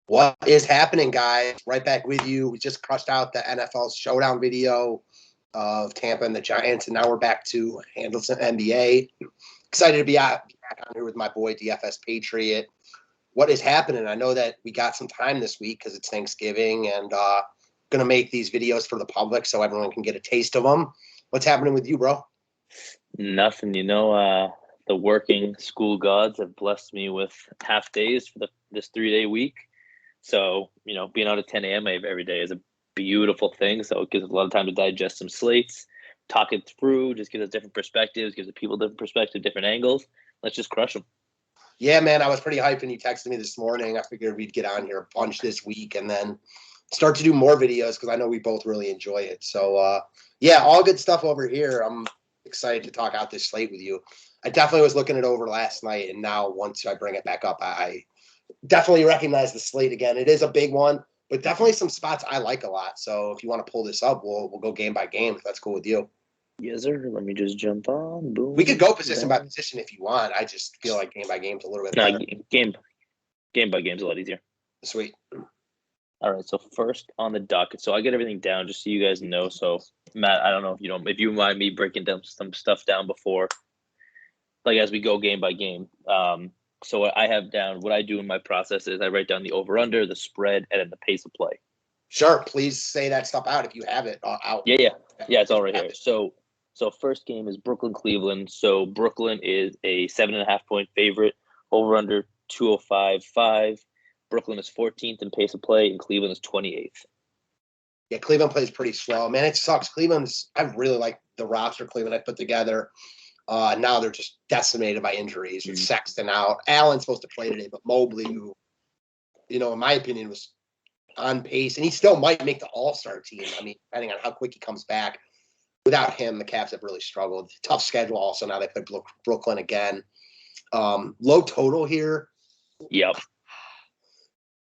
What is happening, guys? Right back with you. We just crushed out the NFL showdown video of Tampa and the Giants, and now we're back to handle some NBA. Excited to be back on here with my boy DFS Patriot. What is happening? I know that we got some time this week because it's Thanksgiving, and going to make these videos for the public so everyone can get a taste of them. What's happening with you, bro? Nothing. The working school gods have blessed me with half days for this 3-day week. So, being out at 10 a.m. every day is a beautiful thing. So it gives us a lot of time to digest some slates, talk it through, just gives us different perspectives, gives the people different perspectives, different angles. Let's just crush them. Yeah, man, I was pretty hyped when you texted me this morning. I figured we'd get on here a bunch this week and then start to do more videos because I know we both really enjoy it. So, yeah, all good stuff over here. I'm excited to talk out this slate with you. I definitely was looking it over last night, and now once I bring it back up, I definitely recognize the slate again. It is a big one, but definitely some spots I like a lot. So if you want to pull this up, we'll go game by game if that's cool with you. Yes, sir. Let me just jump on. Boom. We could go position by position if you want. I just feel like game by game is a little bit better. Game by game is a lot easier. Sweet. All right. So first on the docket. So I get everything down just so you guys know. So Matt, I don't know if you mind me breaking down some stuff down before, like as we go game by game. So what I have down, what I do in my process is I write down the over/under, the spread, and then the pace of play. Sure. Please say that stuff out if you have it out. Yeah. It's all right here. So first game is Brooklyn-Cleveland. So Brooklyn is a 7.5-point favorite. Over/under 205.5. Brooklyn is 14th in pace of play, and Cleveland is 28th. Yeah, Cleveland plays pretty slow. Man, it sucks. I really like the roster Cleveland I put together. Now they're just decimated by injuries. With Sexton out. Allen's supposed to play today, but Mobley, who, in my opinion, was on pace, and he still might make the All-Star team. I mean, depending on how quick he comes back. Without him, the Cavs have really struggled. Tough schedule also. Now they play Brooklyn again. Low total here. Yep.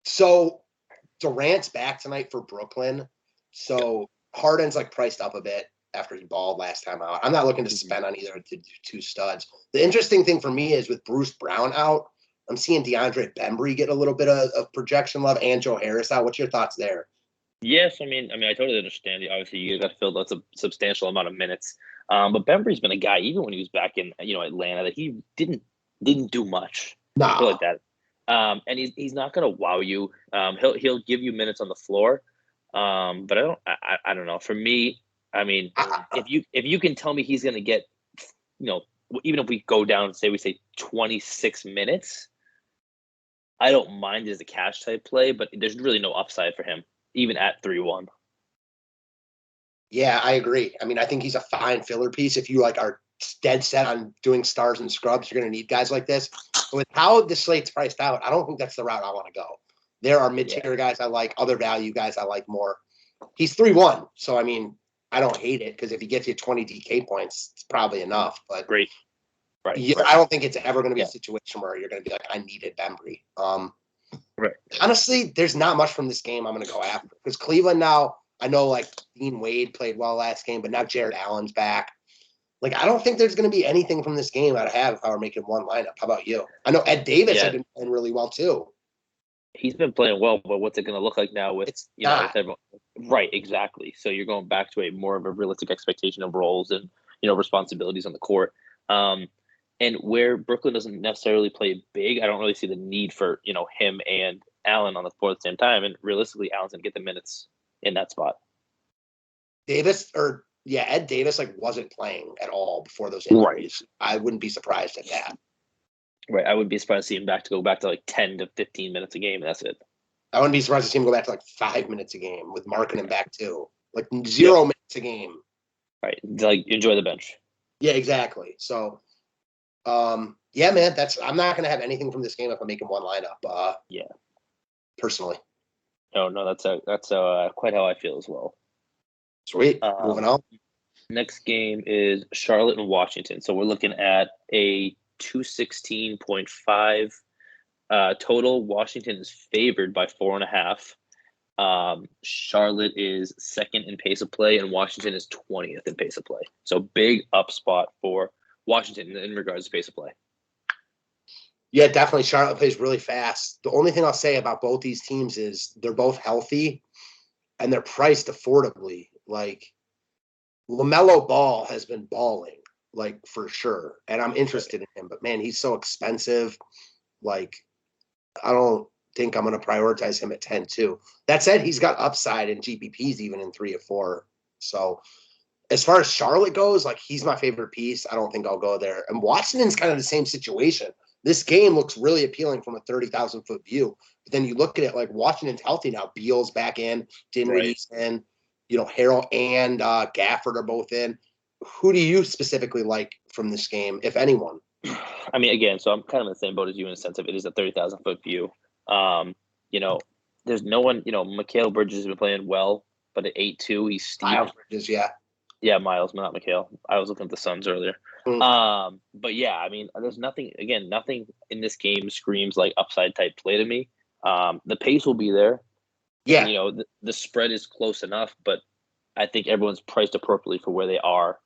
So Durant's back tonight for Brooklyn. So Harden's priced up a bit after he balled last time out. I'm not looking to spend on either of the two studs. The interesting thing for me is with Bruce Brown out, I'm seeing DeAndre Bembry get a little bit of projection love and Joe Harris out. What's your thoughts there? Yes, I mean, I totally understand. Obviously, you got to fill that's a substantial amount of minutes. But Bembry's been a guy, even when he was back in Atlanta, that he didn't do much. No, I feel like that. And he's not going to wow you. He'll give you minutes on the floor. But I don't know. For me, I mean, if you can tell me he's going to get, even if we go down and say 26 minutes, I don't mind it as a cash type play, but there's really no upside for him, even at 3-1. Yeah, I agree. I mean, I think he's a fine filler piece. If you are dead set on doing stars and scrubs, you're going to need guys like this. But with how the slate's priced out, I don't think that's the route I want to go. There are mid-tier guys I like, other value guys I like more. He's 3-1, so I mean, I don't hate it because if he gets you 20 DK points, it's probably enough. But great. Right. Yeah, I don't think it's ever going to be a situation where you're going to be like, I needed Bembry. Right. Honestly, there's not much from this game I'm going to go after because Cleveland now, I know Dean Wade played well last game, but now Jarrett Allen's back. I don't think there's going to be anything from this game I'd have if I were making one lineup. How about you? I know Ed Davis had been playing really well too. He's been playing well, but what's it going to look like now with with everyone? Right, exactly. So you're going back to more of a realistic expectation of roles and responsibilities on the court. And where Brooklyn doesn't necessarily play big, I don't really see the need for him and Allen on the floor at the same time. And realistically, Allen's going to get the minutes in that spot. Ed Davis wasn't playing at all before those injuries. Right. I wouldn't be surprised at that. Right, I would be surprised to see him go back to 10 to 15 minutes a game, and that's it. I wouldn't be surprised to see him go back to 5 minutes a game with marking him back too. 0 minutes a game. Right, enjoy the bench. Yeah, exactly. So, yeah, man, I'm not going to have anything from this game if I'm making one lineup. Personally. No, that's quite how I feel as well. Sweet. Moving on. Next game is Charlotte and Washington. So we're looking at a 216.5 total. Washington is favored by 4.5. Charlotte is second in pace of play, and Washington is 20th in pace of play. So big up spot for Washington in regards to pace of play. Yeah, definitely. Charlotte plays really fast. The only thing I'll say about both these teams is they're both healthy and they're priced affordably. Like LaMelo Ball has been balling, like for sure. And I'm interested in him, but man, he's so expensive. Like, I don't think I'm going to prioritize him at 10 too. That said, he's got upside in GPPs even in 3 or 4. So as far as Charlotte goes, like he's my favorite piece. I don't think I'll go there. And Washington's kind of the same situation. This game looks really appealing from a 30,000 foot view. But then you look at it like Washington's healthy now. Beal's back in, Dinwiddie's in, Harrell and Gafford are both in. Who do you specifically like from this game, if anyone? I mean, again, so I'm kind of in the same boat as you in the sense of it is a 30,000 foot view. There's no one, Mikal Bridges has been playing well, but at 8-2, he's steep. Miles Bridges, yeah. Yeah, Miles, but not Mikal. I was looking at the Suns earlier. But yeah, I mean, there's nothing in this game screams like upside type play to me. The pace will be there. Yeah. And, the spread is close enough, but I think everyone's priced appropriately for where they are,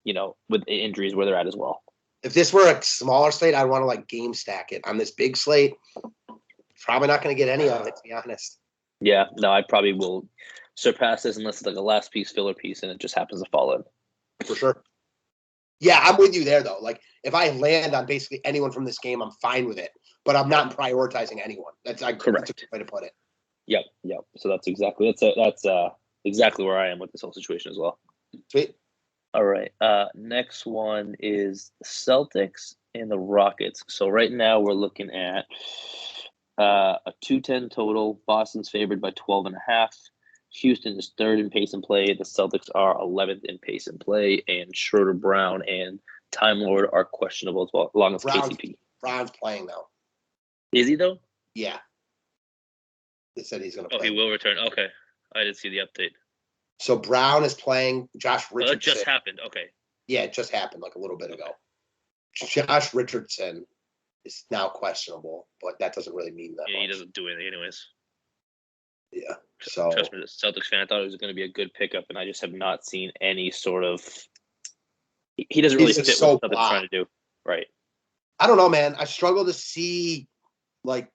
with injuries where they're at as well. If this were a smaller slate, I'd want to like game stack it. On this big slate, probably not going to get any of it, to be honest. Yeah, no, I probably will surpass this unless it's like a last piece, filler piece, and it just happens to fall in. For sure. Yeah, I'm with you there, though. Like, if I land on basically anyone from this game, I'm fine with it. But I'm not prioritizing anyone. That's correct. That's a good way to put it. Yep. So that's exactly where I am with this whole situation as well. Sweet. All right. Next one is the Celtics and the Rockets. So right now we're looking at a 210 total. Boston's favored by 12.5. Houston is 3rd in pace and play. The Celtics are 11th in pace and play. And Schroeder Brown and Time Lord are questionable as well, along with KCP. Brown's playing, though. Is he, though? Yeah. They said he's going to play. Oh, he will return. Okay. I didn't see the update. So Brown is playing Josh Richardson. That just happened. Okay. Yeah, it just happened like a little bit ago. Josh Richardson is now questionable, but that doesn't really mean that much. He doesn't do anything anyways. Yeah. So trust me, as a Celtics fan, I thought it was going to be a good pickup, and I just have not seen any sort of. He doesn't really fit what the Celtics trying to do, right? I don't know, man. I struggle to see, like,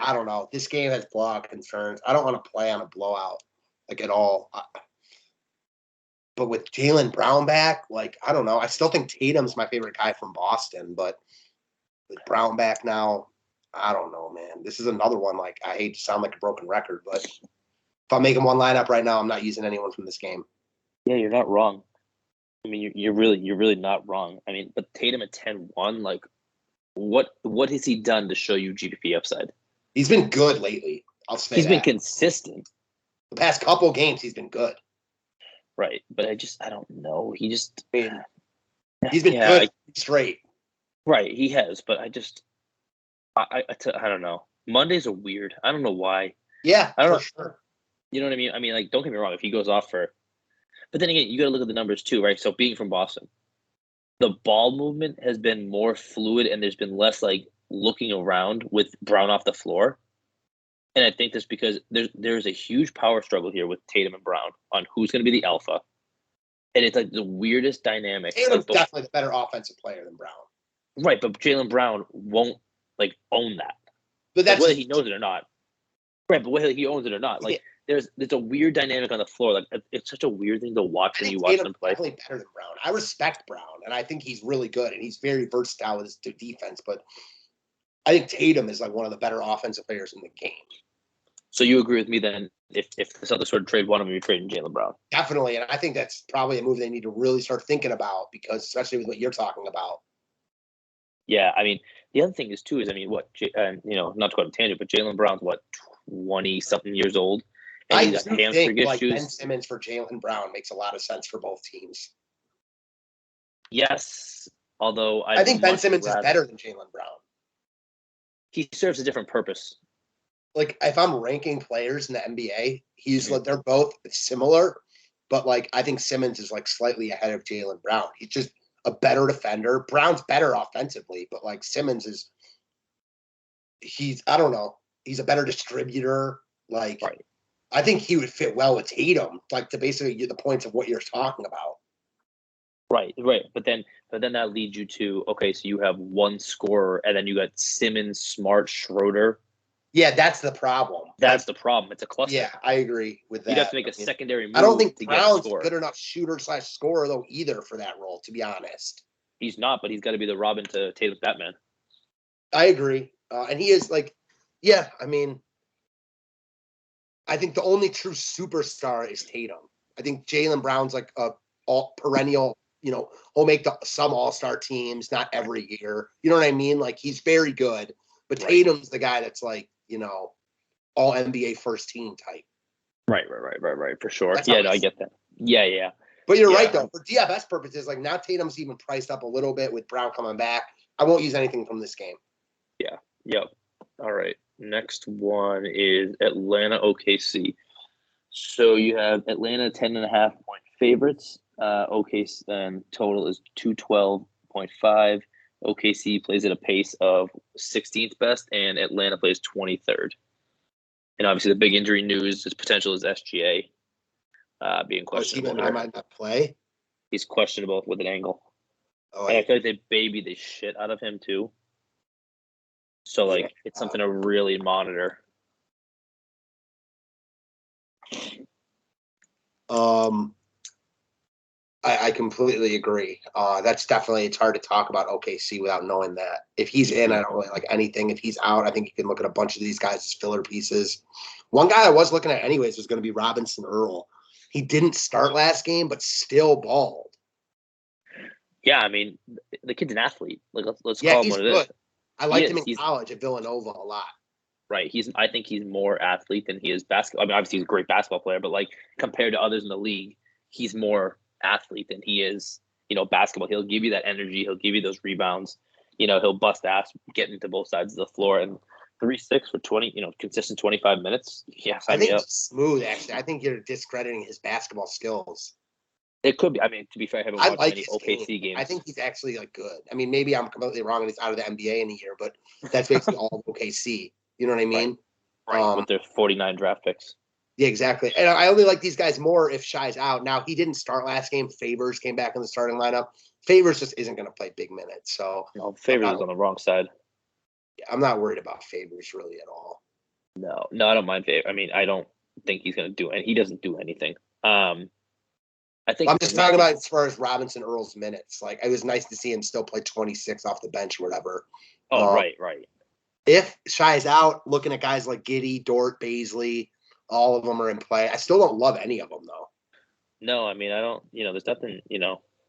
I don't know. This game has blowout concerns. I don't want to play on a blowout, like, at all. But with Jaylen Brown back, like, I don't know. I still think Tatum's my favorite guy from Boston, but with Brown back now, I don't know, man. This is another one. Like, I hate to sound like a broken record, but if I'm making one lineup right now, I'm not using anyone from this game. Yeah, you're not wrong. I mean, you're really not wrong. I mean, but Tatum at 10-1, like, what has he done to show you GPP upside? He's been good lately. I'll say he's been consistent. The past couple games, he's been good. Right, but I don't know. He's been good straight. Right, he has, but I don't know. Mondays are weird. I don't know why. Yeah, I don't know. Sure. You know what I mean? I mean, like, don't get me wrong. If he goes off but then again, you got to look at the numbers too, right? So being from Boston, the ball movement has been more fluid, and there's been less like looking around with Brown off the floor. And I think that's because there's a huge power struggle here with Tatum and Brown on who's going to be the alpha. And it's like the weirdest dynamic. Tatum's definitely the better offensive player than Brown. Right, but Jaylen Brown won't like own that. But that's whether he knows it or not. Right, but whether he owns it or not, like there's a weird dynamic on the floor. Like it's such a weird thing to watch when you watch them play. Definitely better than Brown. I respect Brown, and I think he's really good, and he's very versatile with his defense. But I think Tatum is like one of the better offensive players in the game. So you agree with me then? If the Celtics were to trade one of them, you're trading Jaylen Brown. Definitely, and I think that's probably a move they need to really start thinking about because, especially with what you're talking about. Yeah, I mean, the other thing is too is I mean, not to go on a tangent, but Jaylen Brown's 20-something years old, and I he's got hamstring issues. Like Ben Simmons for Jaylen Brown makes a lot of sense for both teams. Yes, although I think Ben Simmons is better than Jaylen Brown. He serves a different purpose. Like if I'm ranking players in the NBA, they're both similar, but like I think Simmons is like slightly ahead of Jaylen Brown. He's just a better defender. Brown's better offensively, but like Simmons I don't know. He's a better distributor. Like right. I think he would fit well with Tatum, like to basically get the points of what you're talking about. Right. But then that leads you to, okay, so you have one scorer, and then you got Simmons, Smart, Schroeder. Yeah, that's the problem. That's the problem. It's a cluster. Yeah, I agree with that. You'd have to make a secondary move. I don't think to Brown's get a score. good enough shooter/scorer though either for that role, to be honest. He's not, but he's got to be the Robin to Tatum's Batman. I agree, and he is like, yeah. I mean, I think the only true superstar is Tatum. I think Jaylen Brown's like a perennial. He'll make some all-star teams, not every year. You know what I mean? Like, he's very good, but Tatum's the guy that's like, all NBA first team type. Right, for sure. I get that. Yeah. But you're right, though. For DFS purposes, like, now Tatum's even priced up a little bit with Brown coming back. I won't use anything from this game. Yeah. Yep. All right. Next one is Atlanta OKC. So you have Atlanta 10.5-point favorites. OKC then total is 212.5. OKC plays at a pace of 16th best, and Atlanta plays 23rd. And obviously, the big injury news is potential is SGA being questionable. I might not play. He's questionable with an ankle. Oh, and I feel like they baby the shit out of him too. So it's something to really monitor. I completely agree. That's definitely, it's hard to talk about OKC without knowing that. If he's in, I don't really like anything. If he's out, I think you can look at a bunch of these guys as filler pieces. One guy I was looking at anyways was going to be Robinson-Earl. He didn't start last game, but still balled. Yeah, I mean, the kid's an athlete. Like, let's call him what it is. I liked him in college at Villanova a lot. Right. I think he's more athlete than he is basketball. I mean, obviously he's a great basketball player, but compared to others in the league, he's more athlete than he is, basketball. He'll give you that energy. He'll give you those rebounds. He'll bust ass, getting to both sides of the floor, and 3-6 for 20, consistent 25 minutes. Yeah, I think it's smooth. Actually, I think you're discrediting his basketball skills. It could be. I mean, to be fair, I haven't watched many OKC games. I think he's actually good. I mean, maybe I'm completely wrong and he's out of the NBA in a year, but that's basically all of OKC. You know what I mean? Right. With their 49 draft picks. Yeah, exactly. And I only like these guys more if Shai's out. Now, he didn't start last game. Favors came back in the starting lineup. Favors just isn't going to play big minutes. So Favors is on the wrong side. I'm not worried about Favors really at all. No, I don't mind Favors. I mean, I don't think he's going to do it. He doesn't do anything. I think I'm just talking about as far as Robinson-Earl's minutes. Like, it was nice to see him still play 26 off the bench or whatever. Oh, right. If Shai's out, looking at guys like Giddey, Dort, Bazley, all of them are in play. I still don't love any of them, though. No, I mean, I don't, there's nothing,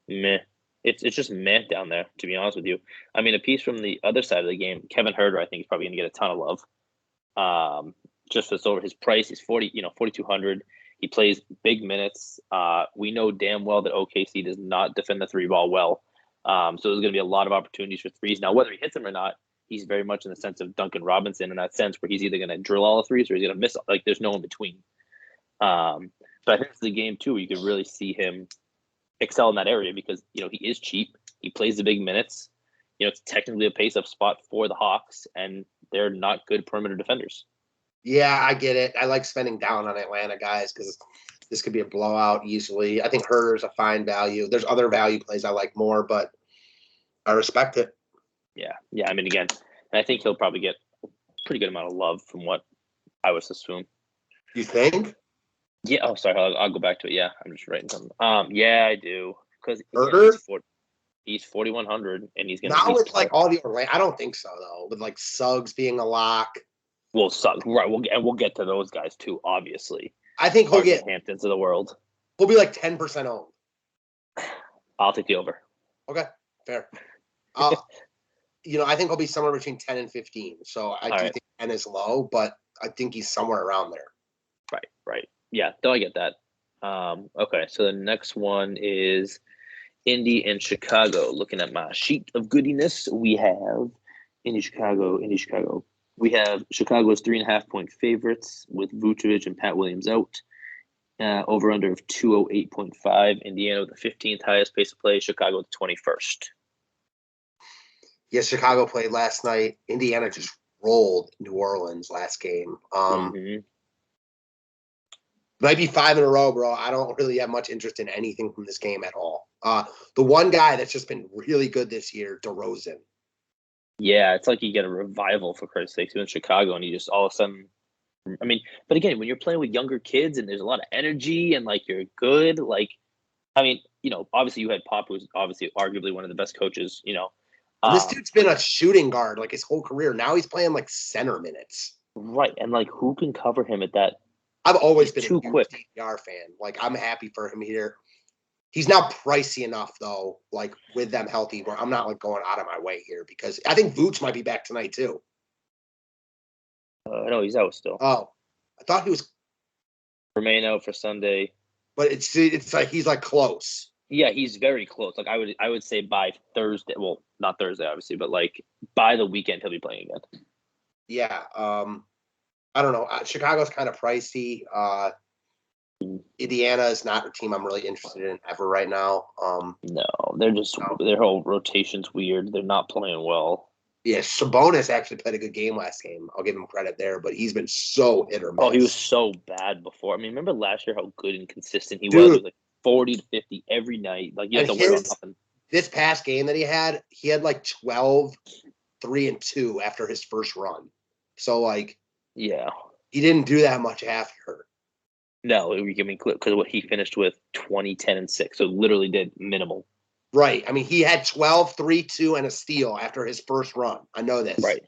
meh. It's just meh down there, to be honest with you. I mean, a piece from the other side of the game, Kevin Huerter, I think, is probably going to get a ton of love. Just for over his price, he's 4,200. He plays big minutes. We know damn well that OKC does not defend the three ball well. So there's going to be a lot of opportunities for threes. Now, whether he hits them or not, he's very much in the sense of Duncan Robinson in that sense where he's either going to drill all the threes or he's going to miss. There's no in between. But I think it's the game, too, where you could really see him excel in that area because, he is cheap. He plays the big minutes. It's technically a pace-up spot for the Hawks, and they're not good perimeter defenders. Yeah, I get it. I like spending down on Atlanta guys because this could be a blowout easily. I think Herter's a fine value. There's other value plays I like more, but I respect it. Yeah. I mean, again, I think he'll probably get a pretty good amount of love from what I would assume. You think? Yeah. Oh, sorry. I'll go back to it. Yeah, I'm just writing something. Yeah, I do. Because he's 4,100, and he's going to. Not with all the Orlando. I don't think so though. With Suggs being a lock. Well, Suggs, right? We'll get to those guys too. Obviously, I think he'll get Hamptons of the world. He'll be 10% owned. I'll take the over. Okay, fair. I think he'll be somewhere between 10 and 15. So I do think 10 is low, but I think he's somewhere around there. Right. Yeah, though I get that. Okay, so the next one is Indy and Chicago. Looking at my sheet of goodiness, we have Indy, Chicago. We have Chicago's 3.5-point favorites with Vucevic and Pat Williams out. Over under of 208.5. Indiana with the 15th highest pace of play. Chicago with the 21st. Yes, Chicago played last night. Indiana just rolled New Orleans last game. Might be 5 in a row, bro. I don't really have much interest in anything from this game at all. The one guy that's just been really good this year, DeRozan. Yeah, it's like you get a revival, for Christ's sake. He was in Chicago, and you just all of a sudden, I mean, but again, when you're playing with younger kids and there's a lot of energy and like you're good, like, I mean, obviously you had Pop, who's obviously arguably one of the best coaches, And this dude's been a shooting guard like his whole career. Now he's playing like center minutes. Right, and like who can cover him at that? I've always been too a huge quick DPR fan. Like, I'm happy for him here. He's now pricey enough, though, like, with them healthy, where I'm not, like, going out of my way here because I think Vooch might be back tonight, too. No, he's out still. Oh, I thought he was. Remain out for Sunday. But it's like he's, like, close. Yeah, he's very close. Like, I would say by Thursday. Well, not Thursday, obviously, but, like, by the weekend, he'll be playing again. Yeah. I don't know. Chicago's kind of pricey. Indiana is not a team I'm really interested in ever right now. No, they're just their whole rotation's weird. They're not playing well. Yeah, Sabonis actually played a good game last game. I'll give him credit there, but he's been so hit or miss. Oh, he was so bad before. I mean, remember last year how good and consistent he was? It was like 40 to 50 every night. Like, you have to worry about nothing. This past game that he had like 12, 3 and 2 after his first run. So, like, yeah, he didn't do that much after. No, we give me clip because what he finished with 20, 10, and 6. So literally did minimal. Right. I mean, he had 12, 3, 2, and a steal after his first run. I know this. Right.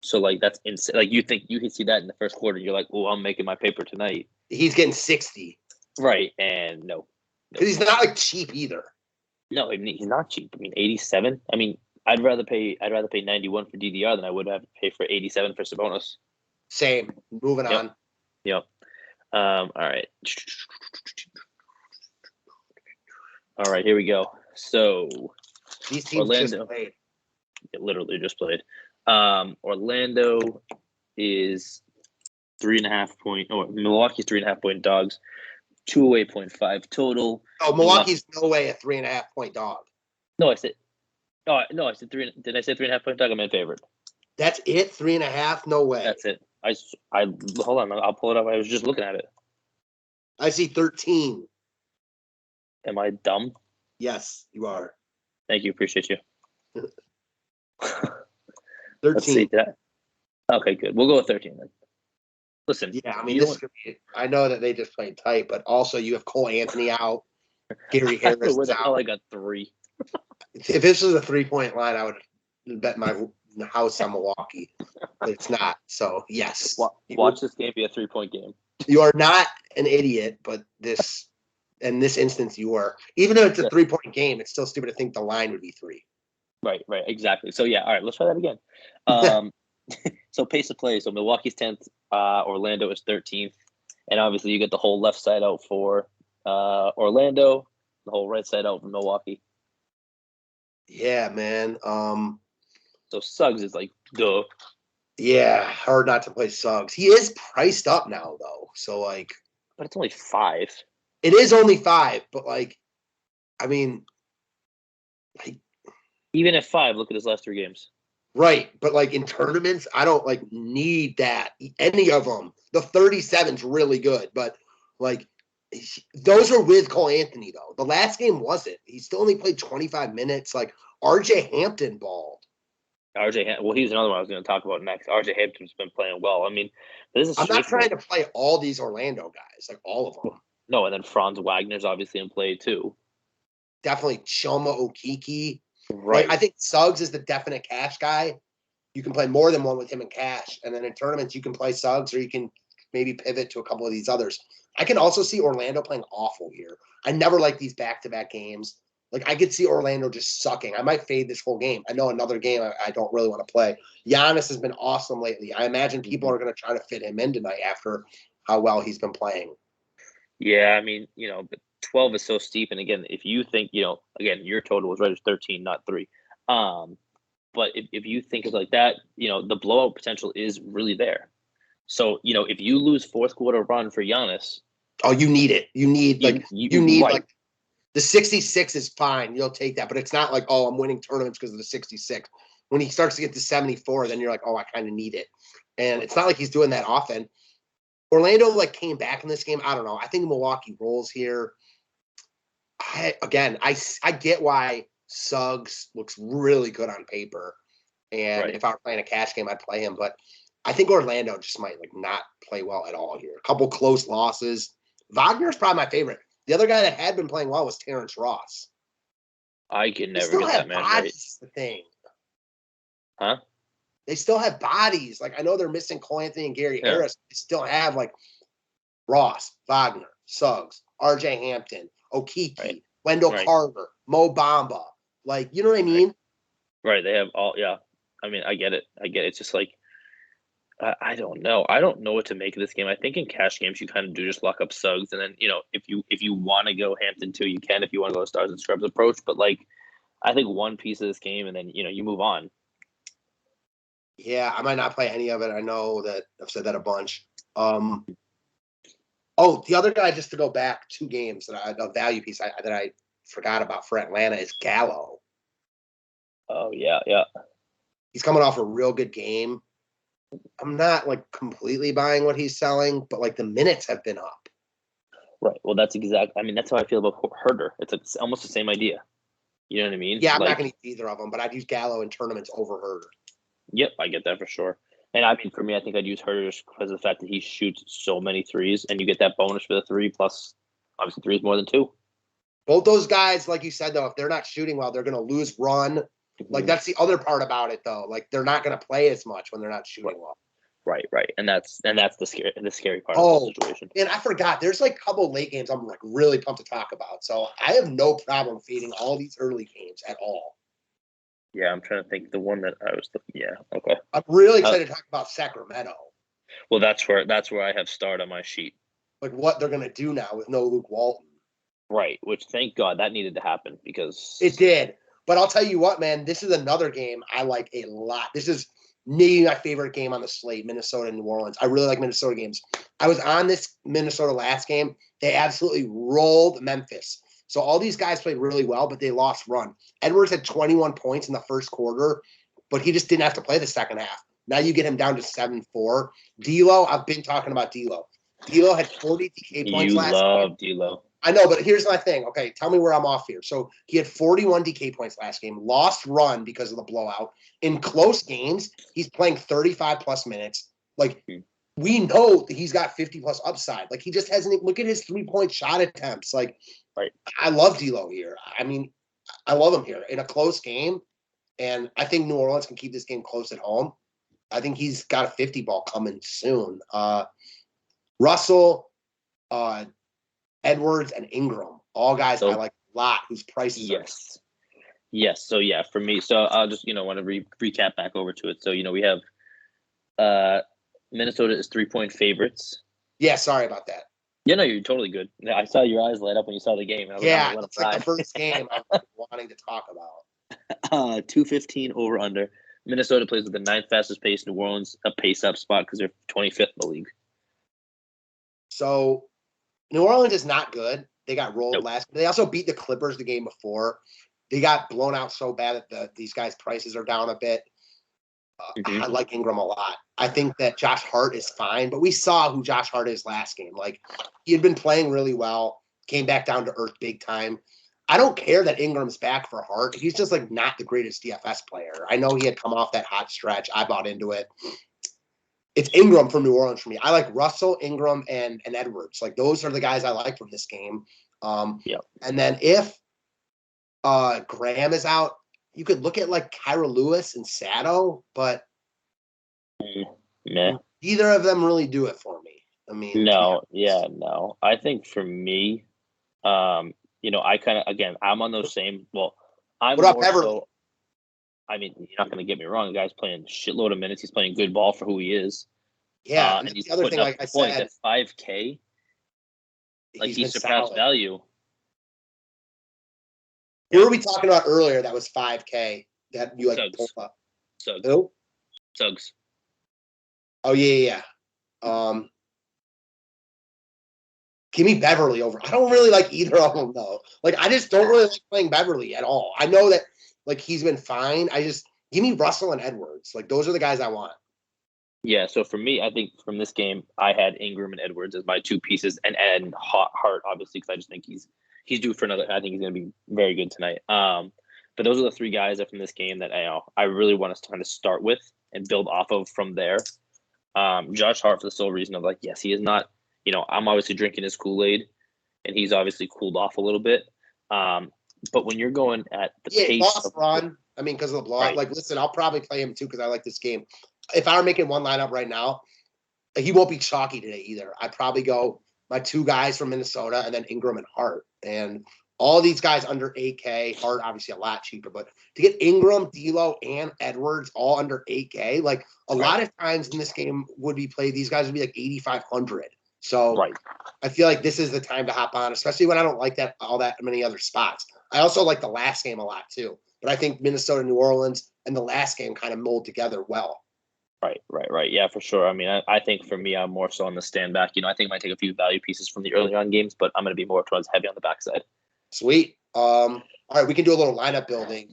So, like, that's insane. Like, you think you can see that in the first quarter. You're like, oh, I'm making my paper tonight. He's getting 60. Right. And no. Because he's not, like, cheap either. No, he's not cheap. I mean, 87. I mean, I'd rather pay 91 for DDR than I would have to pay for 87 for Sabonis. Same. Moving on. Yep. All right. All right, here we go. So these teams Orlando just played. It literally just played. Orlando is 3.5 point. Oh, Milwaukee's 3.5 point dogs. 208.5 total. Oh, Milwaukee's no way a 3.5 point dog. No, I said. Oh no, I said 3. Did I say 3.5 point dog? I'm in favorite. That's it. 3.5. No way. That's it. I hold on. I'll pull it up. I was just looking at it. I see 13. Am I dumb? Yes, you are. Thank you. Appreciate you. 13. Let's see that. Okay, good. We'll go with 13 then. Listen. Yeah, I mean, I know that they just played tight, but also you have Karl-Anthony out. Gary Harris is out. I got 3. If this was a 3-point line, I would bet my house on Milwaukee, but it's not. So yes, watch this game be a 3-point game. You are not an idiot, but in this instance, you are. Even though it's a 3-point game, it's still stupid to think the line would be 3. Right, exactly. So yeah, all right, let's try that again. So pace of play. So Milwaukee's 10th, Orlando is 13th, and obviously you get the whole left side out for Orlando, the whole right side out for Milwaukee. Yeah, man. So Suggs is like, duh. Yeah, hard not to play Suggs. He is priced up now, though. So, like... But it's only 5. It is only 5, but, like, I mean... like, even at 5, look at his last 3 games. Right, but, like, in tournaments, I don't, like, need that. Any of them. The 37's really good, but, like, those are with Karl-Anthony, though. The last game wasn't. He still only played 25 minutes. Like, RJ Hampton balled. Well, he's another one I was going to talk about next. RJ Hampton's been playing well. I mean, I'm not trying to play all these Orlando guys, like all of them. No, and then Franz Wagner's obviously in play too. Definitely Chuma Okeke. Right. Like, I think Suggs is the definite cash guy. You can play more than one with him in cash, and then in tournaments you can play Suggs, or you can maybe pivot to a couple of these others. I can also see Orlando playing awful here. I never like these back-to-back games. Like, I could see Orlando just sucking. I might fade this whole game. I know another game I don't really want to play. Giannis has been awesome lately. I imagine people are going to try to fit him in tonight after how well he's been playing. Yeah, I mean, but 12 is so steep. And again, if you think, again, your total was right as 13, not 3. But if you think of like that, the blowout potential is really there. So, if you lose fourth quarter run for Giannis. Oh, you need it. You need, like, right. Like, the 66 is fine. You'll take that. But it's not like, oh, I'm winning tournaments because of the 66. When he starts to get to 74, then you're like, oh, I kind of need it. And it's not like he's doing that often. Orlando, like, came back in this game. I don't know. I think Milwaukee rolls here. I get why Suggs looks really good on paper. And Right. if I were playing a cash game, I'd play him. But I think Orlando just might not play well at all here. A couple close losses. Wagner's probably my favorite. The other guy that had been playing well was Terrence Ross. I can They never still get have that man bodies, right. the thing. Huh? They still have bodies. I know they're missing Karl-Anthony and Gary Yeah. Harris. They still have Ross, Wagner, Suggs, RJ Hampton, Okeke, Right. Wendell Right. Carter, Mo Bamba. You know what I mean? Right. They have all. Yeah. I mean, I get it. It's just I don't know. I don't know what to make of this game. I think in cash games you kind of do just lock up Suggs, and then if you want to go Hampton too, you can. If you want to go Stars and Scrubs approach, but I think one piece of this game, and then you move on. Yeah, I might not play any of it. I know that I've said that a bunch. The other guy, just to go back 2 games, a value piece that I forgot about for Atlanta is Gallo. Oh yeah, yeah. He's coming off a real good game. I'm not completely buying what he's selling, but the minutes have been up. Right. Well, that's exactly. I mean, that's how I feel about Herder. It's almost the same idea. You know what I mean? Yeah, I'm not going to use either of them, but I'd use Gallo in tournaments over Herder. Yep, I get that for sure. And I mean, for me, I think I'd use Herder just because of the fact that he shoots so many threes, and you get that bonus for the 3 plus. Obviously, 3 is more than 2. Both those guys, like you said, though, if they're not shooting well, they're going to lose run. That's the other part about it, though. They're not going to play as much when they're not shooting well. Right, and that's the scary part of the situation. And I forgot, there's a couple late games I'm really pumped to talk about. So I have no problem fading all these early games at all. Yeah, I'm trying to think the one that I was. Yeah, okay. I'm really excited to talk about Sacramento. Well, that's where I have starred on my sheet. What they're going to do now with no Luke Walton. Right, which thank God that needed to happen because it did. But I'll tell you what, man, this is another game I like a lot. This is maybe my favorite game on the slate, Minnesota and New Orleans. I really like Minnesota games. I was on this Minnesota last game. They absolutely rolled Memphis. So all these guys played really well, but they lost run. Edwards had 21 points in the first quarter, but he just didn't have to play the second half. Now you get him down to 7-4. D'Lo, I've been talking about D'Lo. D'Lo had 40 DK points last game. You love D'Lo. I know, but here's my thing. Okay, tell me where I'm off here. So he had 41 DK points last game, lost run because of the blowout. In close games, he's playing 35-plus minutes. We know that he's got 50-plus upside. He just hasn't – look at his three-point shot attempts. Right. I love D'Lo here. I mean, I love him here in a close game, and I think New Orleans can keep this game close at home. I think he's got a 50 ball coming soon. Russell, Edwards, and Ingram, all guys I like a lot whose prices are. Yes. So, yeah, for me, so I'll just, want to recap back over to it. So, we have Minnesota is 3-point favorites. Yeah, sorry about that. Yeah, no, you're totally good. I saw your eyes light up when you saw the game. It's the first game I'm wanting to talk about. 215 over under. Minnesota plays with the 9th fastest pace. New Orleans a pace up spot because they're 25th in the league. So New Orleans is not good. They got rolled last. They also beat the Clippers the game before. They got blown out so bad that these guys' prices are down a bit. I like Ingram a lot. I think that Josh Hart is fine, but we saw who Josh Hart is last game. He had been playing really well, came back down to earth big time. I don't care that Ingram's back for Hart. He's just not the greatest DFS player. I know he had come off that hot stretch. I bought into it. It's Ingram from New Orleans for me. I like Russell, Ingram, and Edwards. Those are the guys I like from this game. And then if Graham is out, you could look at Kyra Lewis and Sato, but neither of them really do it for me. I mean, no. I think for me, I kind of, again, I'm on those same. Well, I'm what up, Beverly? I mean, you're not going to get me wrong. The guy's playing a shitload of minutes. He's playing good ball for who he is. Yeah, and he's the other thing, like I said, at 5K, he's surpassed value. Who were we talking about earlier? That was 5K. That you pulled up. Suggs. Who? Suggs. Oh yeah. Give me Beverly over. I don't really like either of them though. I just don't really like playing Beverly at all. I know that he's been fine. I just give me Russell and Edwards. Those are the guys I want. Yeah, so for me, I think from this game, I had Ingram and Edwards as my two pieces, and Hart obviously because I just think he's due for another. I think he's going to be very good tonight. But those are the three guys from this game that I really want us to kind of start with and build off of from there. Josh Hart, for the sole reason of like, yes, he is not. I'm obviously drinking his Kool-Aid, and he's obviously cooled off a little bit. But when you're going at the pace lost run, because of the blowout. Right. Like, listen, I'll probably play him too because I like this game. If I were making one lineup right now, he won't be chalky today either. I'd probably go my two guys from Minnesota and then Ingram and Hart. And all these guys under 8K, Hart obviously a lot cheaper, but to get Ingram, D'Lo, and Edwards all under 8K, like a lot of times in this game would be played, these guys would be like 8,500. So I feel like this is the time to hop on, especially when I don't like all that many other spots. I also like the last game a lot too, but I think Minnesota, New Orleans, and the last game kind of mold together well. Right. Yeah, for sure. I think for me, I'm more so on the stand back. I think I might take a few value pieces from the early on games, but I'm going to be more towards heavy on the backside. Sweet. All right, we can do a little lineup building.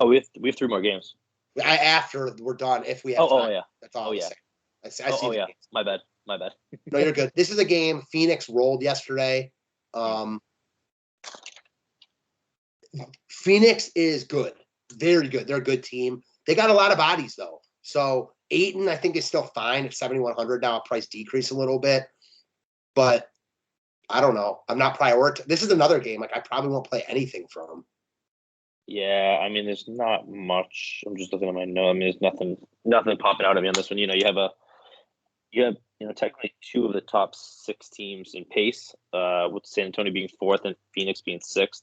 We have 3 more games. After we're done, if we have time. Yeah. That's all. Yeah. I see. Yeah. My bad. No, you're good. This is a game Phoenix rolled yesterday. Phoenix is good. Very good. They're a good team. They got a lot of bodies, though. So Ayton, I think, is still fine at 7,100 now. Price decrease a little bit. But I don't know. I'm not prioritizing. This is another game. Like, I probably won't play anything from them. Yeah, there's not much. I'm just looking at my note. There's nothing popping out at me on this one. You have technically 2 of the top 6 teams in pace, with San Antonio being 4th and Phoenix being 6th.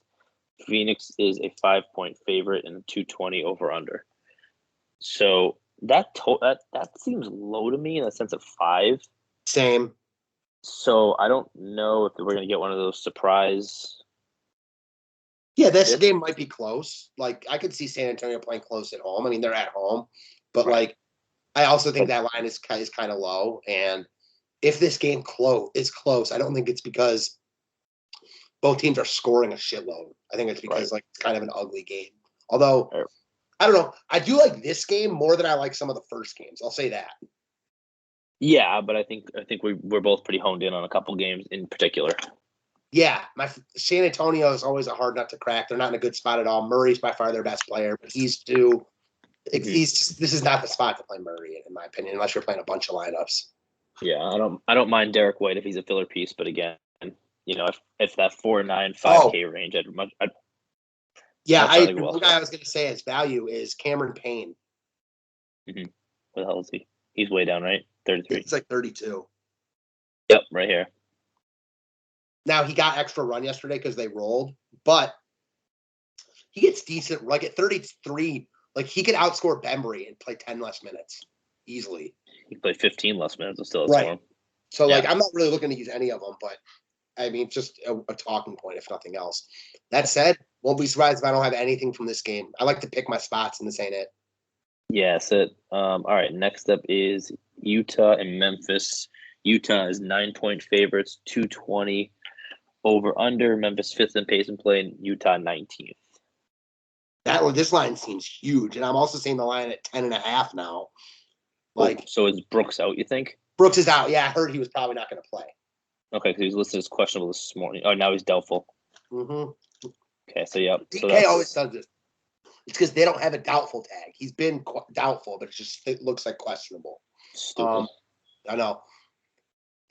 Phoenix is a 5-point favorite and a 220 over under. So that seems low to me in the sense of 5. Same. So I don't know if we're going to get one of those surprise. Yeah, this game might be close. Like, I could see San Antonio playing close at home. They're at home, but like, I also think that line is kind of low. And if this game is close, I don't think it's because both teams are scoring a shitload. I think it's because like it's kind of an ugly game. Although I don't know, I do like this game more than I like some of the first games. I'll say that. Yeah, but I think we're both pretty honed in on a couple games in particular. Yeah, San Antonio is always a hard nut to crack. They're not in a good spot at all. Murray's by far their best player, but he's due. This is not the spot to play Murray, in my opinion, unless you're playing a bunch of lineups. Yeah, I don't mind Derek White if he's a filler piece, but again, if that 4.9 5K range, I'd one guy I was going to say his value is Cameron Payne. Mm-hmm. What the hell is he? He's way down, right? 33. It's like 32. Yep, right here. Now he got extra run yesterday because they rolled, but he gets decent. Like at 33, like he could outscore Bembry and play 10 less minutes easily. He could play 15 less minutes and still outscore him. So like I'm not really looking to use any of them, but it's just a talking point if nothing else. That said, won't be surprised if I don't have anything from this game. I like to pick my spots, and this ain't it. Yeah, that's it. All right, next up is Utah and Memphis. Utah is 9-point favorites, 220 over under. Memphis 5th in pace and play, and Utah 19th. This line seems huge, and I'm also seeing the line at 10.5 now. Like, so is Brooks out? You think Brooks is out? Yeah, I heard he was probably not going to play. Okay, because he was listed as questionable this morning. Oh, now he's doubtful. Mm-hmm. Okay, so yeah. DK always does this. It's because they don't have a doubtful tag. He's been doubtful, but it looks like questionable. Stupid. I know.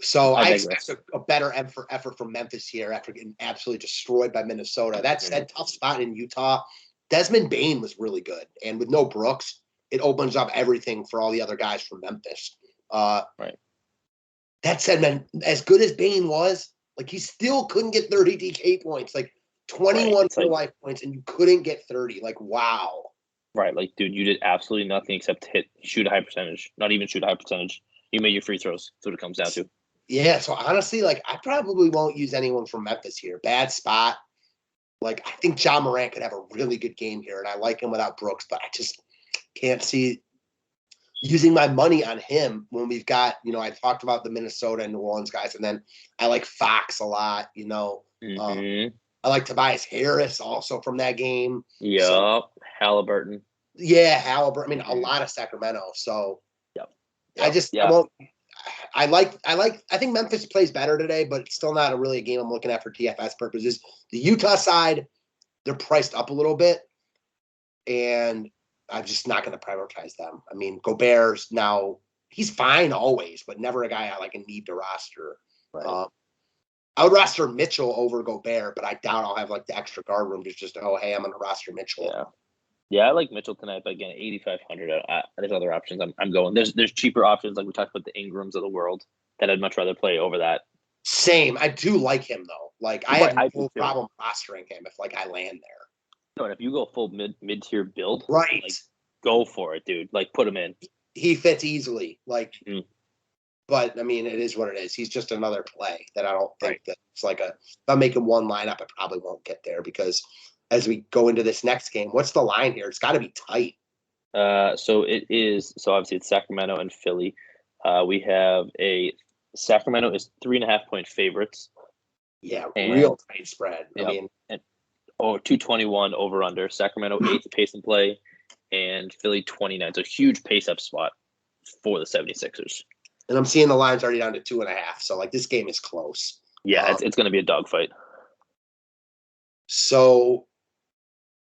So I expect a better effort from Memphis here after getting absolutely destroyed by Minnesota. That said, tough spot in Utah. Desmond Bane was really good, and with no Brooks, it opens up everything for all the other guys from Memphis. Right. That said, man, as good as Bane was, like he still couldn't get 30 DK points, like 21 life points, and you couldn't get 30. Like, wow. Right, like, dude, you did absolutely nothing except shoot a high percentage. Not even shoot a high percentage. You made your free throws. That's what it comes down to. Yeah, so honestly, like, I probably won't use anyone from Memphis here. Bad spot. Like, I think Ja Morant could have a really good game here, and I like him without Brooks, but I just can't see using my money on him when we've got, I talked about the Minnesota and New Orleans guys, and then I like Fox a lot, Mm-hmm. I like Tobias Harris also from that game. Yep, so, Halliburton. Yeah, Halliburton. A lot of Sacramento. So yep. I I think Memphis plays better today, but it's still not really a game I'm looking at for DFS purposes. The Utah side, they're priced up a little bit, and I'm just not going to prioritize them. I mean, Gobert's now, he's fine always, but never a guy I need to roster. Right. I would roster Mitchell over Gobert, but I doubt I'll have the extra guard room to just, hey, I'm going to roster Mitchell. Yeah, I like Mitchell tonight, but again, 8,500. There's other options. I'm going. There's cheaper options, like we talked about the Ingrams of the world, that I'd much rather play over that. Same. I do like him though. I have no problem rostering him if I land there. No, and if you go full mid-tier build, right, go for it, dude. Put him in. He fits easily. But I mean, it is what it is. He's just another play that I don't think that it's if I'm making one lineup, I probably won't get there because as we go into this next game, what's the line here? It's got to be tight. So it is. So obviously it's Sacramento and Philly. We have Sacramento is 3.5-point favorites. Yeah, real tight spread. I mean, 221 over under. Sacramento 8th pace and play, and Philly 29. So huge pace up spot for the 76ers. And I'm seeing the lines already down to 2.5. So this game is close. Yeah, it's going to be a dogfight. So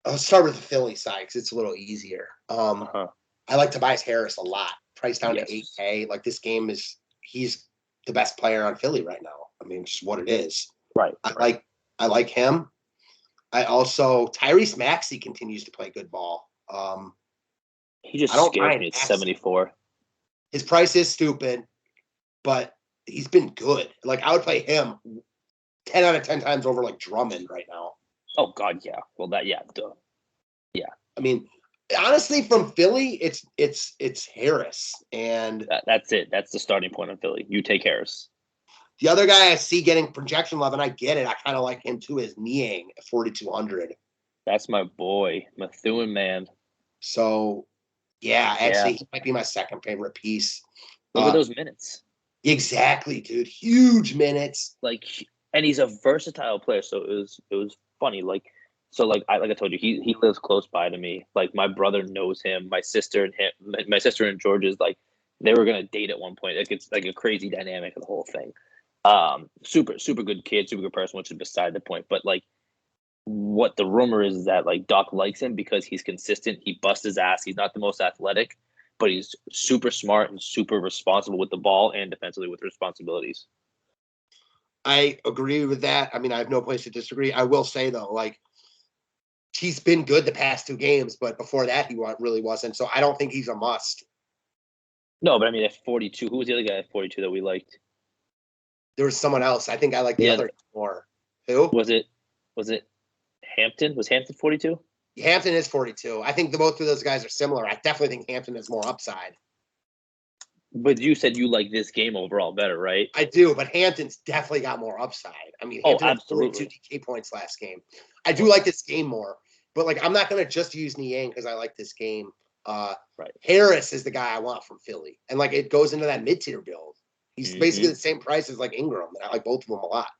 I'll start with the Philly side because it's a little easier. I like Tobias Harris a lot. Priced down to $8K. This game he's the best player on Philly right now. I mean, just what it is. Right. I like him. I also Tyrese Maxey continues to play good ball. He just scares me at 74. His price is stupid, but he's been good. I would play him 10 out of 10 times over Drummond right now. Oh God, yeah. Well, duh. Yeah. I mean, honestly, from Philly, it's Harris, and that's it. That's the starting point on Philly. You take Harris. The other guy I see getting projection love, and I get it. I kind of like him too. Is Niang at 4,200. That's my boy, Methuen man. So, yeah, actually, he might be my second favorite piece. Look at those minutes. Exactly, dude. Huge minutes. And he's a versatile player. So it was funny. I told you, he lives close by to me. My brother knows him. My sister and George's they were gonna date at one point. It's a crazy dynamic of the whole thing. Super, super good kid, super good person, which is beside the point. But what the rumor is that Doc likes him because he's consistent. He busts his ass. He's not the most athletic, but he's super smart and super responsible with the ball and defensively with responsibilities. I agree with that. I mean, I have no place to disagree. I will say though, he's been good the past 2 games, but before that, he really wasn't. So I don't think he's a must. No, but I mean, at 42, who was the other guy at 42 that we liked? There was someone else. I think I like the other more. Who? Was it Hampton? Was Hampton 42? Hampton is 42. I think both of those guys are similar. I definitely think Hampton has more upside. But you said you like this game overall better, right? I do, but Hampton's definitely got more upside. I mean, Hampton had 42 DK points last game. I do like this game more, but I'm not going to just use Niang because I like this game. Right. Harris is the guy I want from Philly, and it goes into that mid-tier build. He's basically the same price as Ingram, and I like both of them a lot.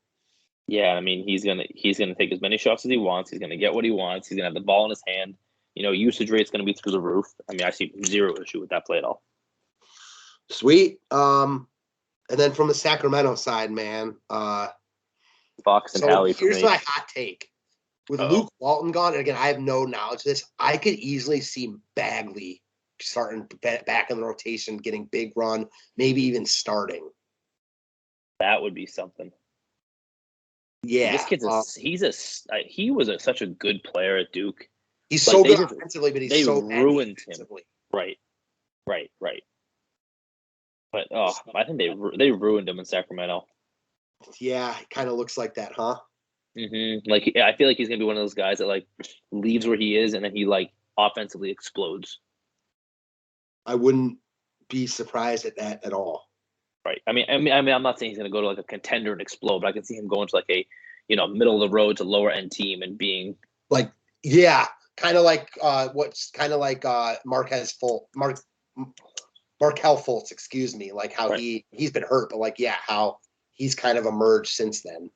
Yeah, I mean, he's gonna take as many shots as he wants. He's gonna get what he wants. He's gonna have the ball in his hand. Usage rate's gonna be through the roof. I mean, I see zero issue with that play at all. Sweet. And then from the Sacramento side, man. Fox and Hallie. Here's my hot take. With Luke Walton gone, and again, I have no knowledge of this. I could easily see Bagley starting back in the rotation, getting big run, maybe even starting. That would be something. Yeah, this kid's he was such a good player at Duke. He's so good offensively, but he's so bad ruined defensively. Him. Right. But I think they ruined him in Sacramento. Yeah, it kind of looks like that, huh? Mm-hmm. I feel like he's gonna be one of those guys that leaves where he is and then he offensively explodes. I wouldn't be surprised at that at all. Right. I mean, I'm not saying he's gonna go to a contender and explode, but I can see him going to a middle of the road to lower end team and being kind of like Markel Fultz, excuse me, how he's been hurt, but how he's kind of emerged since then.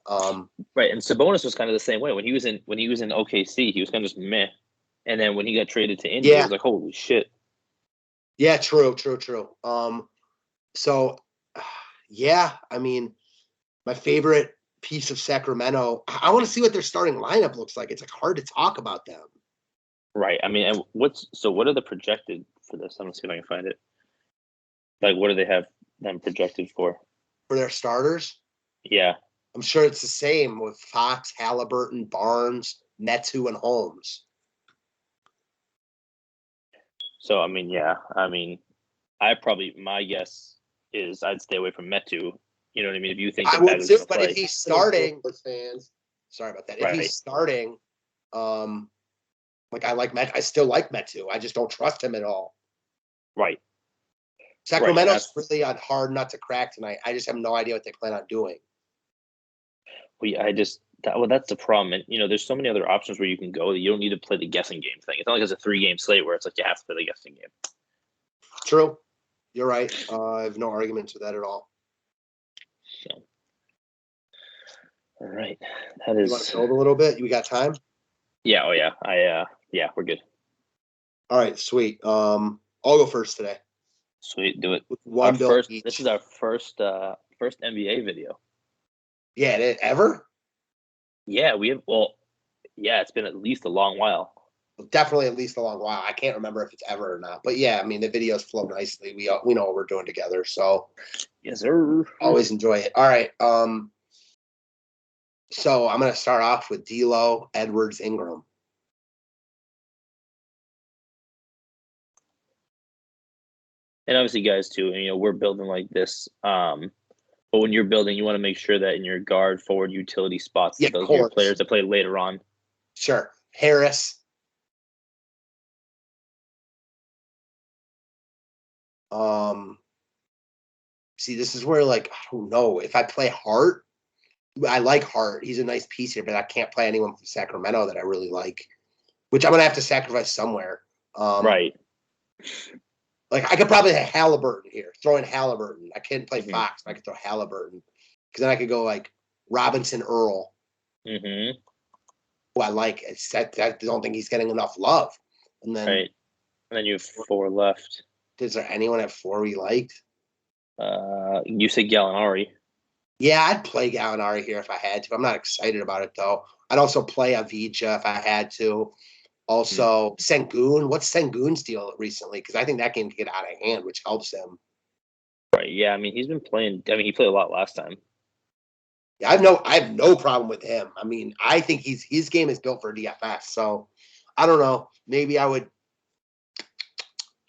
Right, and Sabonis was kind of the same way when he was in OKC. He was kind of just meh, and then when he got traded to India, it was holy shit. Yeah, true. So Yeah, I mean, my favorite piece of Sacramento. I want to see what their starting lineup looks like. It's like hard to talk about them. Right. I mean, and what are the projected for this? I'm gonna see if I can find it. Like, what do they have them projected for? For their starters? Yeah. I'm sure it's the same with Fox, Halliburton, Barnes, Metu, and Holmes. So, I mean, yeah. I mean, my guess is I'd stay away from Metu. You know what I mean? If you think I that would Bagley's too, gonna but play, if he's starting, fans, sorry about that. If right. he's starting, like I like I still like Metu. I just don't trust him at all. Right. Sacramento's really on hard not to crack tonight. I just have no idea what they plan on doing. That's the problem. And, there's so many other options where you can go that you don't need to play the guessing game thing. It's not like it's a 3-game slate where it's like you have to play the guessing game. True. You're right. I have no arguments with that at all. So, all right. That is. You want to build a little bit? We got time? Yeah. Oh, yeah. Yeah, we're good. All right. Sweet. I'll go first today. Sweet. Do it. This is our first NBA video. Yeah, ever? Yeah, we have. Well, yeah, it's been at least a long while. Definitely at least a long while. I can't remember if it's ever or not. But yeah, I mean, the videos flow nicely. We know what we're doing together. So yes, sir. Always enjoy it. All right. So I'm going to start off with D'Lo, Edwards, Ingram. And obviously, guys, too, we're building like this. But when you're building, you want to make sure that in your guard, forward, utility spots, those are your players that play later on. Sure. Harris. See, this is where, like, I don't know. If I play Hart, I like Hart. He's a nice piece here, but I can't play anyone from Sacramento that I really like, which I'm going to have to sacrifice somewhere. Right. Like, I could probably have Halliburton here, throw in Halliburton. I can't play Fox, but I could throw Halliburton. Because then I could go, like, Robinson-Earl. Mm-hmm. Who I like. I don't think he's getting enough love. And then, right. And then you have 4 left. Is there anyone at 4 we liked? You said Gallinari. Yeah, I'd play Gallinari here if I had to. I'm not excited about it, though. I'd also play Avdija if I had to. Also, Sengun. What's Sengun's deal recently? Because I think that game could get out of hand, which helps him. Right. Yeah. I mean, he's been playing. I mean, he played a lot last time. Yeah, I have no problem with him. I mean, I think his game is built for DFS. So I don't know. Maybe I would.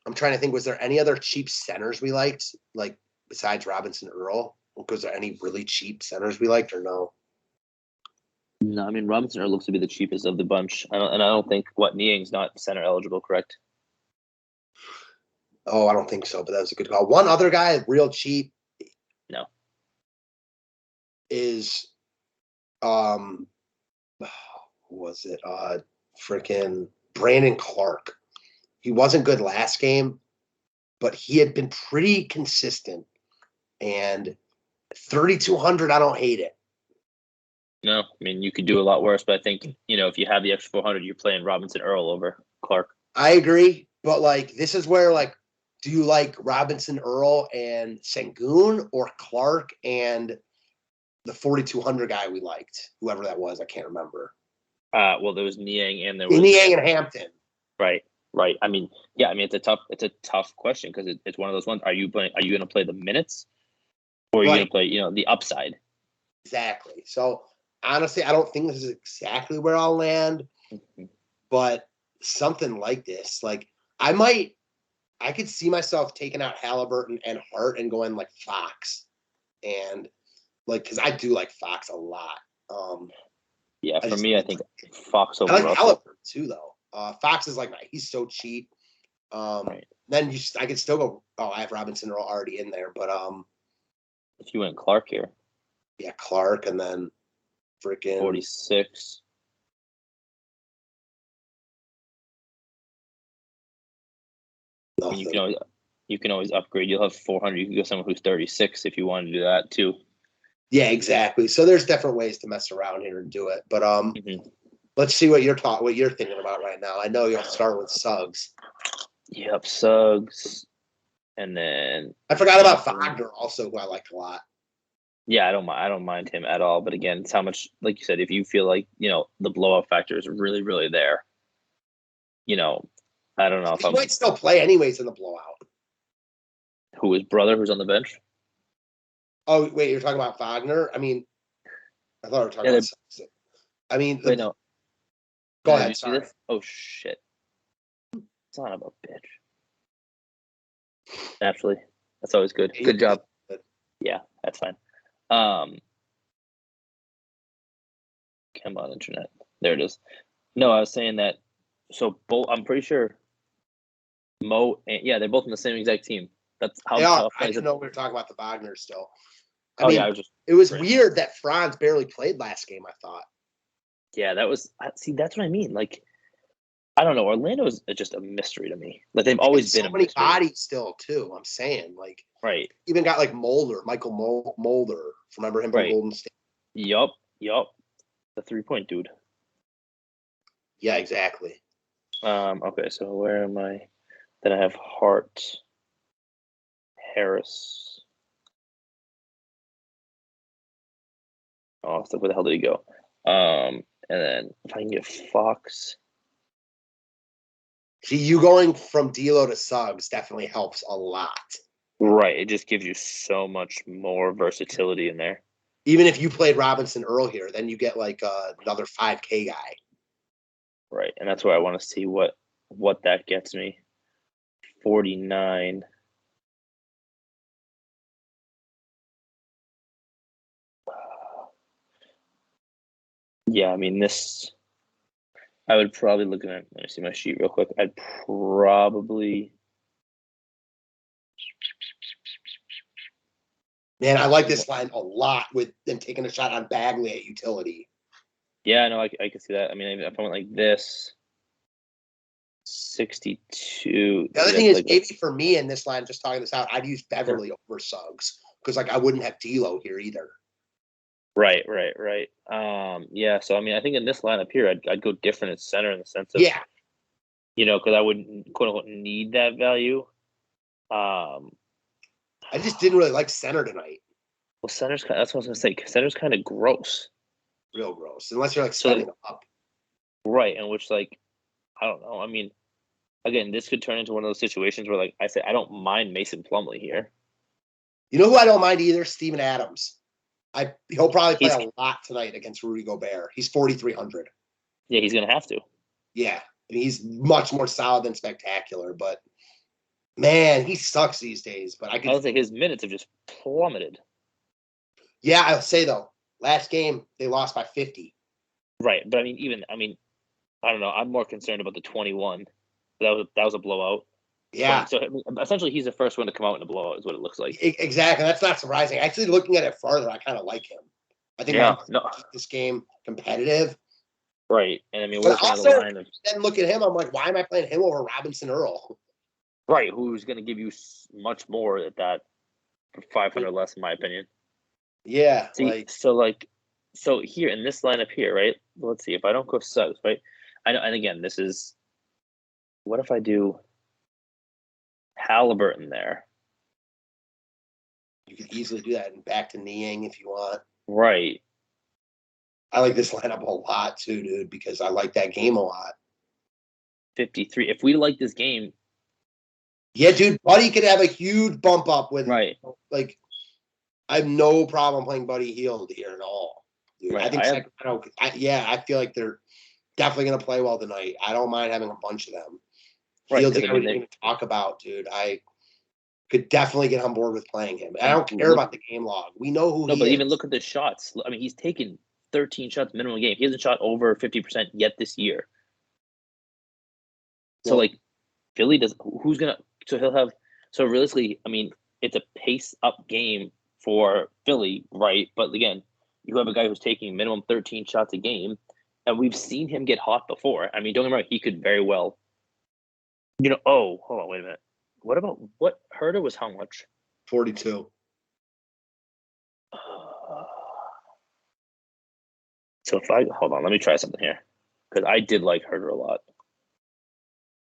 I'm trying to think. Was there any other cheap centers we liked, like besides Robinson-Earl? Was there any really cheap centers we liked, or no? No, I mean Robinson-Earl looks to be the cheapest of the bunch. I don't think Niang's not center eligible, correct? Oh, I don't think so, but that was a good call. One other guy, real cheap. No. Is who was it? Freaking Brandon Clark. He wasn't good last game, but he had been pretty consistent. And 3,200, I don't hate it. No, I mean, you could do a lot worse, but I think, if you have the extra 400, you're playing Robinson-Earl over Clark. I agree, but, like, this is where, like, do you like Robinson-Earl and Sengun or Clark and the 4,200 guy we liked? Whoever that was, I can't remember. Well, there was Niang and there was Niang and Hampton. Right. I mean, yeah, I mean, it's a tough question because it's one of those ones. Are you going to play the minutes, or are you going to play, the upside? Exactly. So honestly, I don't think this is exactly where I'll land, but something like this, like I could see myself taking out Halliburton and Hart and going like Fox, and like because I do like Fox a lot. Yeah, for me, I think Fox over. I like Halliburton too, though. Fox is like he's so cheap. Right. Then I could still go. Oh, I have Robinson-Earl already in there, but if you went Clark here, yeah, Clark, and then freaking 46. You can always upgrade. You'll have 400. You can go someone who's 36 if you want to do that too. Yeah, exactly. So there's different ways to mess around here and do it, but let's see what you're thinking about right now. I know you'll start with Suggs. Yep, Suggs, and then I forgot about Wagner also, who I like a lot. Yeah, I don't mind him at all. But again, it's how much, like you said, if you feel like the blowout factor is really, really there, I don't know if He I'm might still play anyways in the blowout. who his brother who's on the bench. Oh, wait, you're talking about Wagner? I mean, I thought we were talking about Sexton. I mean, Wait, no. Go Did ahead, you see sorry. this? Oh, shit. Son of a bitch. Naturally. That's always good. Good job. Yeah, that's fine. Come on, internet. There it is. No, I was saying that. So both, I'm pretty sure Mo and they're both in the same exact team. That's how. They are. How I didn't know we were talking about the Wagner still. I Oh mean, yeah, I was just. it was weird that Franz barely played last game. I thought. Yeah, that was. See, that's what I mean. Like, I don't know. Orlando is just a mystery to me. Like they've always been so a many mystery. bodies still too. I'm saying, like, Right. even got like Michael Mulder. Remember him from Golden State? Yup. The 3-point dude. Yeah, exactly. Okay, so where am I? Then I have Hart, Harris. Oh, so where the hell did he go? And then if I can get Fox. See, you going from D'Lo to Suggs definitely helps a lot. Right, it just gives you so much more versatility in there. Even if you played Robinson-Earl here, then you get like another 5K guy. Right, and that's where I want to see what that gets me. 49. Yeah, I mean this. I would probably look at. Let me see my sheet real quick. I'd probably. Man, I like this line a lot with them taking a shot on Bagley at utility. Yeah, no, I can see that. I mean, if I went like this, 62. The other thing is, maybe for me in this line, just talking this out, I'd use Beverly over Suggs because, like, I wouldn't have D'Lo here either. Right. Yeah, so I mean, I think in this lineup here, I'd go different at center in the sense of because I wouldn't quote unquote need that value. I just didn't really like center tonight. Well, that's what I was gonna say. Center's kind of gross. Real gross, unless you're like spending up. Right, and which like I don't know. I mean, again, this could turn into one of those situations where, like I said, I don't mind Mason Plumlee here. You know who I don't mind either? Steven Adams. He'll probably play a lot tonight against Rudy Gobert. He's 4,300. Yeah, he's gonna have to. Yeah, I mean, he's much more solid than spectacular, but man, he sucks these days. But I would say his minutes have just plummeted. Yeah, I'll say though, last game they lost by 50. Right, but I mean, I don't know. I'm more concerned about the 21. That was a blowout. Yeah. So essentially, he's the first one to come out in a blowout, is what it looks like. Exactly. That's not surprising. Actually, looking at it further, I kind of like him. I think keep this game competitive. Right, and I mean, but also, then look at him. I'm like, why am I playing him over Robinson-Earl? Right, who's going to give you much more at that for 500 less, in my opinion. Yeah. See, so here in this lineup here, right? Let's see if I don't go Suggs, right? I know, and again, this is what if I do Halliburton there? You could easily do that and back to Niang if you want. Right. I like this lineup a lot too, dude, because I like that game a lot. 53. If we like this game. Yeah, dude, Buddy could have a huge bump up with like I have no problem playing Buddy Hield here at all. Dude. Right. I think I feel like they're definitely gonna play well tonight. I don't mind having a bunch of them. Hield's the guy we're going to talk about, dude. I could definitely get on board with playing him. I don't care about the game log. We know who he is. No, but even look at the shots. I mean, he's taken 13 shots minimum a game. He hasn't shot over 50% yet this year. So, like, Philly does. Who's gonna? So he'll have. So realistically, I mean, it's a pace up game for Philly, right? But again, you have a guy who's taking minimum 13 shots a game, and we've seen him get hot before. I mean, don't get me wrong, he could very well. Oh, hold on, wait a minute. What about what Herder was how much? 42. So if I hold on, let me try something here, because I did like Herder a lot,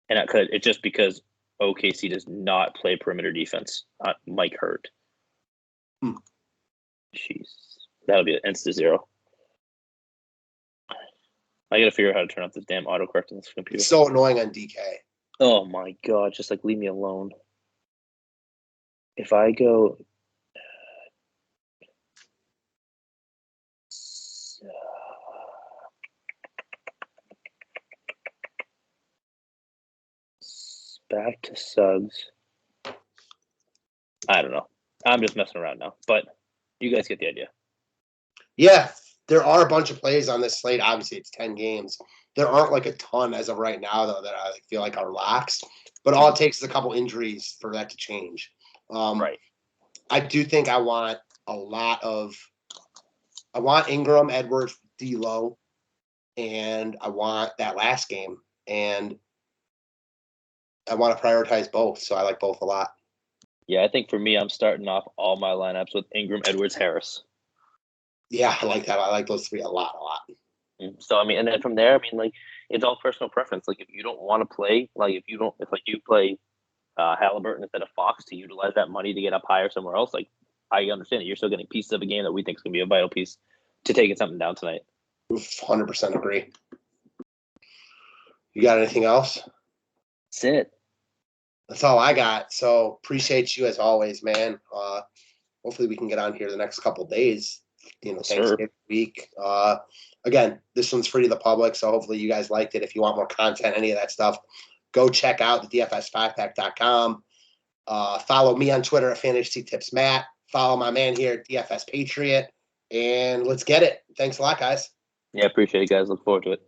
and it's just because OKC does not play perimeter defense. Mike Hurt. Jeez. That'll be an insta-0. I gotta figure out how to turn off this damn autocorrect on this computer. It's so annoying on DK. Oh my god, just like leave me alone. If I go back to Suggs. I don't know. I'm just messing around now, but you guys get the idea. Yeah, there are a bunch of plays on this slate. Obviously, it's 10 games. There aren't like a ton as of right now, though, that I feel like are locks. But all it takes is a couple injuries for that to change. Right. I do think I want Ingram, Edwards, D'Lo, and I want that last game. And I want to prioritize both, so I like both a lot. Yeah, I think for me, I'm starting off all my lineups with Ingram, Edwards, Harris. Yeah, I like that. I like those three a lot. So, I mean, and then from there, I mean, like, it's all personal preference. Like, if you don't want to play, like, if you play Halliburton instead of Fox to utilize that money to get up higher somewhere else, like, I understand it. You're still getting pieces of a game that we think is going to be a vital piece to taking something down tonight. 100% agree. You got anything else? That's it. That's all I got. So appreciate you as always, man. Hopefully we can get on here the next couple of days. Thanksgiving week. Again, this one's free to the public, so hopefully you guys liked it. If you want more content, any of that stuff, go check out the DFS5pack.com. Follow me on Twitter at FantasyTipsMatt. Follow my man here at DFS Patriot. And let's get it. Thanks a lot, guys. Yeah, appreciate it, guys. Look forward to it.